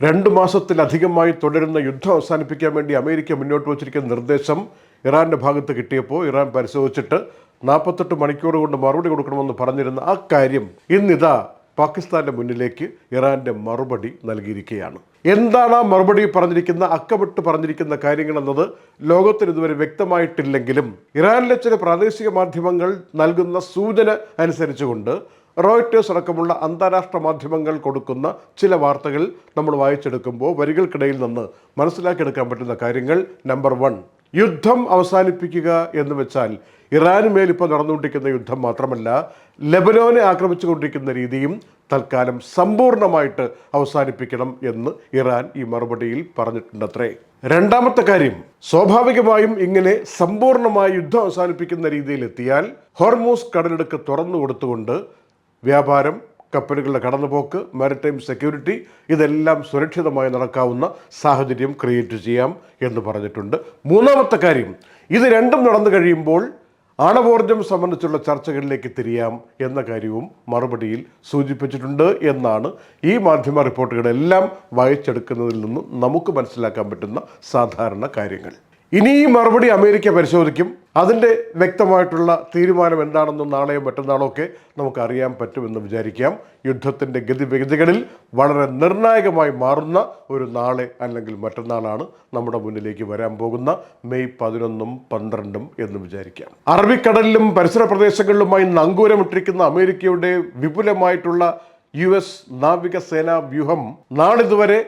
2 മാസത്തിലധികമായി തുടരുന്ന യുദ്ധം അവസാനിപ്പിക്കാൻ വേണ്ടി അമേരിക്ക മുന്നോട്ട് വച്ചിരിക്കുന്ന നിർദ്ദേശം ഇറാന്റെ ഭാഗത്ത് കിട്ടിയപ്പോൾ ഇറാൻ പരിശോധിച്ചിട്ട് 48 മണിക്കൂർ കൊണ്ട് മറുപടി കൊടുക്കണമെന്ന് പറഞ്ഞിരുന്ന ആ കാര്യം ഇന്നിതാ പാകിസ്ഥാന്റെ മുന്നിലേക്ക് ഇറാന്റെ മറുപടി നൽകിയിരിക്കുകയാണ്. എന്താണ് ആ മറുപടി പറഞ്ഞിരിക്കുന്ന അക്കമിട്ട് പറഞ്ഞിരിക്കുന്ന കാര്യങ്ങൾ എന്നത് ലോകത്തിന് ഇതുവരെ വ്യക്തമായിട്ടില്ലെങ്കിലും ഇറാനിലെ ചില പ്രാദേശിക മാധ്യമങ്ങൾ നൽകുന്ന സൂചന അനുസരിച്ചുകൊണ്ട് റോയിറ്റേഴ്സ് അടക്കമുള്ള അന്താരാഷ്ട്ര മാധ്യമങ്ങൾ കൊടുക്കുന്ന ചില വാർത്തകൾ നമ്മൾ വായിച്ചെടുക്കുമ്പോൾ വരികൾക്കിടയിൽ നിന്ന് മനസ്സിലാക്കിയെടുക്കാൻ പറ്റുന്ന കാര്യങ്ങൾ, നമ്പർ 1, യുദ്ധം അവസാനിപ്പിക്കുക എന്ന് വെച്ചാൽ ഇറാനുമേൽ ഇപ്പോൾ നടന്നുകൊണ്ടിരിക്കുന്ന യുദ്ധം മാത്രമല്ല, ലെബനോനെ ആക്രമിച്ചുകൊണ്ടിരിക്കുന്ന രീതിയും തൽക്കാലം സമ്പൂർണ്ണമായിട്ട് അവസാനിപ്പിക്കണം എന്ന് ഇറാൻ ഈ മറുപടിയിൽ പറഞ്ഞിട്ടുണ്ടത്രേ. രണ്ടാമത്തെ കാര്യം, സ്വാഭാവികമായും ഇങ്ങനെ സമ്പൂർണ്ണമായി യുദ്ധം അവസാനിപ്പിക്കുന്ന രീതിയിലെത്തിയാൽ ഹോർമൂസ് കടലിടുക്ക് തുറന്നു കൊടുത്തുകൊണ്ട് വ്യാപാരം, കപ്പലുകളുടെ കടന്നുപോക്ക്, മാരിടൈം സെക്യൂരിറ്റി ഇതെല്ലാം സുരക്ഷിതമായി നടക്കാവുന്ന സാഹചര്യം ക്രിയേറ്റ് ചെയ്യാം എന്ന് പറഞ്ഞിട്ടുണ്ട്. മൂന്നാമത്തെ കാര്യം, ഇത് രണ്ടും നടന്നു കഴിയുമ്പോൾ ആണവോർജം സംബന്ധിച്ചുള്ള ചർച്ചകളിലേക്ക് തിരിയാം എന്ന കാര്യവും മറുപടിയിൽ സൂചിപ്പിച്ചിട്ടുണ്ട് എന്നാണ് ഈ മാധ്യമ റിപ്പോർട്ടുകളെല്ലാം വായിച്ചെടുക്കുന്നതിൽ നിന്ന് നമുക്ക് മനസ്സിലാക്കാൻ പറ്റുന്ന സാധാരണ കാര്യങ്ങൾ. ഇനി ഈ മറുപടി അമേരിക്ക പരിശോധിക്കും. അതിൻ്റെ വ്യക്തമായിട്ടുള്ള തീരുമാനം എന്താണെന്നും നാളെയോ മറ്റന്നാളോ ഒക്കെ നമുക്ക് അറിയാൻ പറ്റുമെന്ന് വിചാരിക്കാം. യുദ്ധത്തിൻ്റെ ഗതിവിഗതികളിൽ വളരെ നിർണായകമായി മാറുന്ന ഒരു നാളെ അല്ലെങ്കിൽ മറ്റന്നാളാണ് നമ്മുടെ മുന്നിലേക്ക് വരാൻ പോകുന്ന മെയ് 11ഉം 12ഉം എന്ന് വിചാരിക്കാം. അറബിക്കടലിലും പരിസര പ്രദേശങ്ങളിലുമായി നങ്കൂരമിട്ടിരിക്കുന്ന അമേരിക്കയുടെ വിപുലമായിട്ടുള്ള US നാവികസേനാ വ്യൂഹം നാളിതുവരെ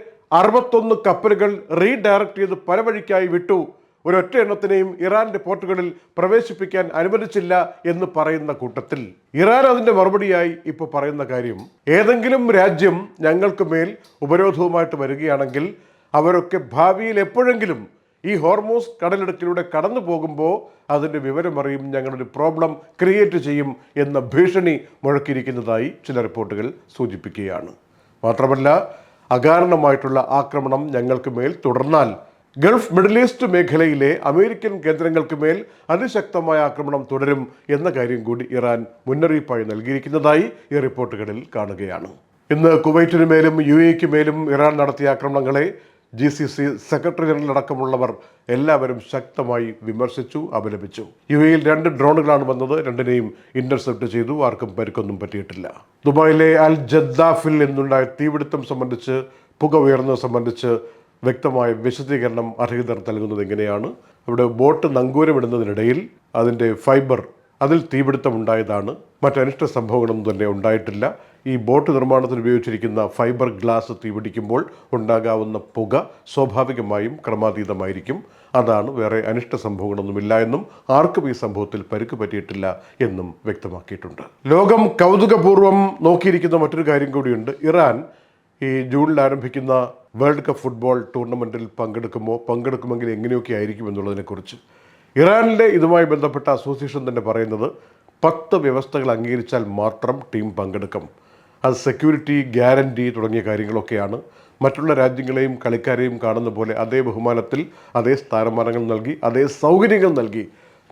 61 കപ്പലുകൾ റീഡയറക്ട് ചെയ്ത് പല വഴിക്കായി വിട്ടു. ഒരൊറ്റ എണ്ണത്തിനെയും ഇറാന്റെ പോർട്ടുകളിൽ പ്രവേശിപ്പിക്കാൻ അനുവദിച്ചില്ല എന്ന് പറയുന്ന കൂട്ടത്തിൽ ഇറാൻ അതിൻ്റെ മറുപടിയായി ഇപ്പോൾ പറയുന്ന കാര്യം, ഏതെങ്കിലും രാജ്യം ഞങ്ങൾക്ക് മേൽ ഉപരോധവുമായിട്ട് വരികയാണെങ്കിൽ അവരൊക്കെ ഭാവിയിൽ എപ്പോഴെങ്കിലും ഈ ഹോർമൂസ് കടലിടുക്കിലൂടെ കടന്നു പോകുമ്പോൾ അതിൻ്റെ വിവരമറിയും, ഞങ്ങളൊരു പ്രോബ്ലം ക്രിയേറ്റ് ചെയ്യും എന്ന ഭീഷണി മുഴക്കിയിരിക്കുന്നതായി ചില റിപ്പോർട്ടുകൾ സൂചിപ്പിക്കുകയാണ്. മാത്രമല്ല, അകാരണമായിട്ടുള്ള ആക്രമണം ഞങ്ങൾക്ക് മേൽ തുടർന്നാൽ ഗൾഫ് മിഡിൽ ഈസ്റ്റ് മേഖലയിലെ അമേരിക്കൻ കേന്ദ്രങ്ങൾക്ക് മേൽ അതിശക്തമായ ആക്രമണം തുടരും എന്ന കാര്യം കൂടി ഇറാൻ മുന്നറിയിപ്പായി നൽകിയിരിക്കുന്നതായി ഈ റിപ്പോർട്ടുകളിൽ കാണുകയാണ്. ഇന്ന് കുവൈറ്റിന് മേലും UAEക്ക് മേലും ഇറാൻ നടത്തിയ ആക്രമണങ്ങളെ GCC സെക്രട്ടറി ജനറൽ അടക്കമുള്ളവർ എല്ലാവരും ശക്തമായി വിമർശിച്ചു, അപലപിച്ചു. UAEയിൽ 2 ഡ്രോണുകളാണ് വന്നത്, 2നെയും ഇന്റർസെപ്റ്റ് ചെയ്തു. ആർക്കും പരിക്കൊന്നും പറ്റിയിട്ടില്ല. ദുബായിലെ അൽ ജദ്ദാഫിൽ നിന്നുണ്ടായ തീപിടുത്തം സംബന്ധിച്ച്, പുക ഉയർന്നത് സംബന്ധിച്ച് വ്യക്തമായ വിശദീകരണം അധികൃതർ നൽകുന്നത് എങ്ങനെയാണ്? അവിടെ ബോട്ട് നങ്കൂരമിടുന്നതിനിടയിൽ അതിൻ്റെ ഫൈബർ, അതിൽ തീപിടുത്തം ഉണ്ടായതാണ്. മറ്റനിഷ്ട സംഭവങ്ങളൊന്നും തന്നെ ഉണ്ടായിട്ടില്ല. ഈ ബോട്ട് നിർമ്മാണത്തിന് ഉപയോഗിച്ചിരിക്കുന്ന ഫൈബർ ഗ്ലാസ് തീപിടിക്കുമ്പോൾ ഉണ്ടാകാവുന്ന പുക സ്വാഭാവികമായും ക്രമാതീതമായിരിക്കും. അതാണ്, വേറെ അനിഷ്ട സംഭവങ്ങളൊന്നുമില്ല എന്നും ആർക്കും ഈ സംഭവത്തിൽ പരിക്ക് പറ്റിയിട്ടില്ല എന്നും വ്യക്തമാക്കിയിട്ടുണ്ട്. ലോകം കൗതുകപൂർവ്വം നോക്കിയിരിക്കുന്ന മറ്റൊരു കാര്യം കൂടിയുണ്ട്. ഇറാൻ ഈ ജൂണിൽ ആരംഭിക്കുന്ന വേൾഡ് കപ്പ് ഫുട്ബോൾ ടൂർണമെൻറ്റിൽ പങ്കെടുക്കുമെങ്കിൽ എങ്ങനെയൊക്കെ ആയിരിക്കും എന്നുള്ളതിനെക്കുറിച്ച്. ഇറാനിലെ ഇതുമായി ബന്ധപ്പെട്ട അസോസിയേഷൻ തന്നെ പറയുന്നത് 10 വ്യവസ്ഥകൾ അംഗീകരിച്ചാൽ മാത്രം ടീം പങ്കെടുക്കും. അത് സെക്യൂരിറ്റി, ഗ്യാരണ്ടി തുടങ്ങിയ കാര്യങ്ങളൊക്കെയാണ്. മറ്റുള്ള രാജ്യങ്ങളെയും കളിക്കാരെയും കാണുന്ന പോലെ അതേ ബഹുമാനത്തിൽ, അതേ സ്ഥാനമാനങ്ങൾ നൽകി, അതേ സൗകര്യങ്ങൾ നൽകി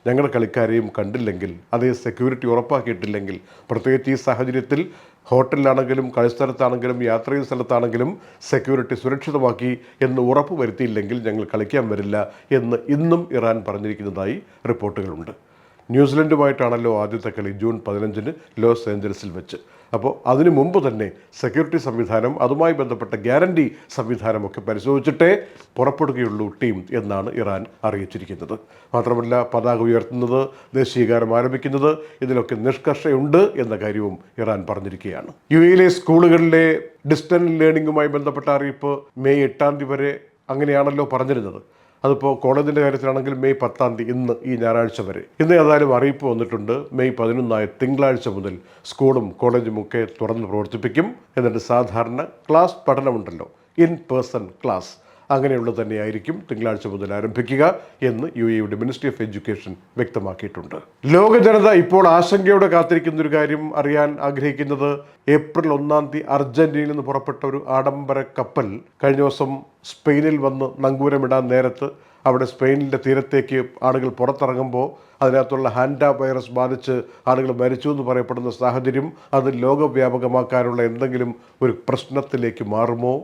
ഞങ്ങളുടെ കളിക്കാരെയും കണ്ടില്ലെങ്കിൽ, അതേ സെക്യൂരിറ്റി ഉറപ്പാക്കിയിട്ടില്ലെങ്കിൽ, പ്രത്യേകിച്ച് ഈ സാഹചര്യത്തിൽ ഹോട്ടലിലാണെങ്കിലും കളിസ്ഥലത്താണെങ്കിലും യാത്ര ചെയ്യുന്ന സ്ഥലത്താണെങ്കിലും സെക്യൂരിറ്റി സുരക്ഷിതമാക്കി എന്ന് ഉറപ്പ് വരുത്തിയില്ലെങ്കിൽ ഞങ്ങൾ കളിക്കാൻ വരില്ല എന്ന് ഇന്നും ഇറാൻ പറഞ്ഞിരിക്കുന്നതായി റിപ്പോർട്ടുകളുണ്ട്. ന്യൂസിലൻഡുമായിട്ടാണല്ലോ ആദ്യത്തെ കളി ജൂൺ 15-ന് ലോസ് ഏഞ്ചൽസിൽ വെച്ച്. അപ്പോൾ അതിനു മുമ്പ് തന്നെ സെക്യൂരിറ്റി സംവിധാനം, അതുമായി ബന്ധപ്പെട്ട ഗ്യാരണ്ടി സംവിധാനമൊക്കെ പരിശോധിച്ചിട്ടേ പുറപ്പെടുകയുള്ളൂ ടീം എന്നാണ് ഇറാൻ അറിയിച്ചിരിക്കുന്നത്. മാത്രമല്ല, പതാക ഉയർത്തുന്നത്, ദേശീയഗാനം ആരംഭിക്കുന്നത്, ഇതിലൊക്കെ നിഷ്കർഷയുണ്ട് എന്ന കാര്യവും ഇറാൻ പറഞ്ഞിരിക്കുകയാണ്. UAEയിലെ സ്കൂളുകളിലെ ഡിസ്റ്റൻസ് ലേണിംഗുമായി ബന്ധപ്പെട്ട അറിയിപ്പ് മെയ് 8 വരെ അങ്ങനെയാണല്ലോ പറഞ്ഞിരുന്നത്. അതിപ്പോൾ കോളേജിൻ്റെ കാര്യത്തിലാണെങ്കിൽ മെയ് 10 ഇന്ന് ഈ ഞായറാഴ്ച വരെ. ഇന്ന് ഏതായാലും അറിയിപ്പ് വന്നിട്ടുണ്ട്. മെയ് 11 തിങ്കളാഴ്ച മുതൽ സ്കൂളും കോളേജും ഒക്കെ തുറന്ന് പ്രവർത്തിപ്പിക്കും. എന്നിട്ട് സാധാരണ ക്ലാസ് പഠനമുണ്ടല്ലോ, ഇൻ പേഴ്സൺ ക്ലാസ്, അങ്ങനെയുള്ളത് തന്നെയായിരിക്കും തിങ്കളാഴ്ച മുതൽ ആരംഭിക്കുക എന്ന് UAEയുടെ മിനിസ്ട്രി ഓഫ് എഡ്യൂക്കേഷൻ വ്യക്തമാക്കിയിട്ടുണ്ട്. ലോക ജനത ഇപ്പോൾ ആശങ്കയോടെ കാത്തിരിക്കുന്ന ഒരു കാര്യം അറിയാൻ ആഗ്രഹിക്കുന്നത്, ഏപ്രിൽ 1 അർജന്റീനയിൽ നിന്ന് പുറപ്പെട്ട ഒരു ആഡംബര കപ്പൽ കഴിഞ്ഞ ദിവസം സ്പെയിനിൽ വന്ന് നങ്കൂരമിടാൻ നേരത്ത് അവിടെ സ്പെയിനിൻ്റെ തീരത്തേക്ക് ആളുകൾ പുറത്തിറങ്ങുമ്പോൾ അതിനകത്തുള്ള ഹാൻഡ വൈറസ് ബാധിച്ച് ആളുകൾ മരിച്ചു എന്ന് പറയപ്പെടുന്ന സാഹചര്യം അത് ലോകവ്യാപകമാക്കാനുള്ള എന്തെങ്കിലും ഒരു പ്രശ്നത്തിലേക്ക് മാറുമോ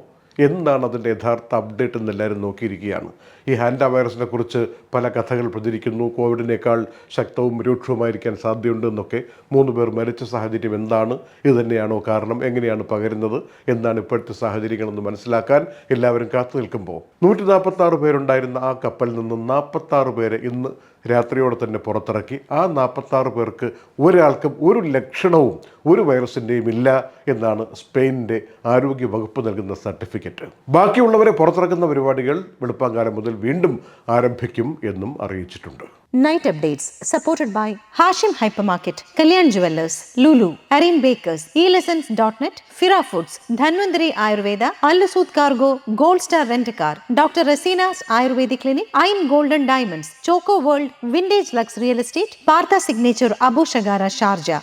എന്താണ് അതിൻ്റെ യഥാർത്ഥ അപ്ഡേറ്റ് എന്ന് എല്ലാവരും നോക്കിയിരിക്കുകയാണ്. ഈ ഹാൻഡ വൈറസിനെ കുറിച്ച് പല കഥകൾ പ്രചരിക്കുന്നു. കോവിഡിനേക്കാൾ ശക്തവും രൂക്ഷവുമായിരിക്കാൻ സാധ്യതയുണ്ട് എന്നൊക്കെ. 3 പേർ മരിച്ച സാഹചര്യം എന്താണ്? ഇത് തന്നെയാണോ കാരണം? എങ്ങനെയാണ് പകരുന്നത്? എന്താണ് ഇപ്പോഴത്തെ സാഹചര്യങ്ങളെന്ന് മനസ്സിലാക്കാൻ എല്ലാവരും കാത്തു നിൽക്കുമ്പോൾ 146 പേരുണ്ടായിരുന്ന ആ കപ്പലിൽ നിന്ന് 46 പേരെ ഇന്ന് രാത്രിയോടെ തന്നെ പുറത്തിറക്കി. ആ 46 പേർക്ക് ഒരാൾക്കും ഒരു ലക്ഷണവും ഒരു വൈറസിൻ്റെയും ഇല്ല എന്നാണ് സ്പെയിനിൻ്റെ ആരോഗ്യ വകുപ്പ് നൽകുന്ന സർട്ടിഫിക്കറ്റ്. ബാക്കിയുള്ളവരെ പുറത്തിറക്കുന്ന പരിപാടികൾ വെളുപ്പാങ്കാലം മുതൽ വീണ്ടും ആരംഭിക്കും എന്നും അറിയിച്ചിട്ടുണ്ട്. Night updates supported by Hashim Hypermarket, Kalyan Jewellers, Lulu, Arim Bakers, eLessons.net, Fira Foods, Dhanvantari Ayurveda, Al-Sud Cargo, Gold Star Rent-A-Car, Dr. Rasina's Ayurvedic Clinic, Ain Golden Diamonds, Choco World, Vintage Lux Real Estate, Partha Signature Abu Shagara Sharjah.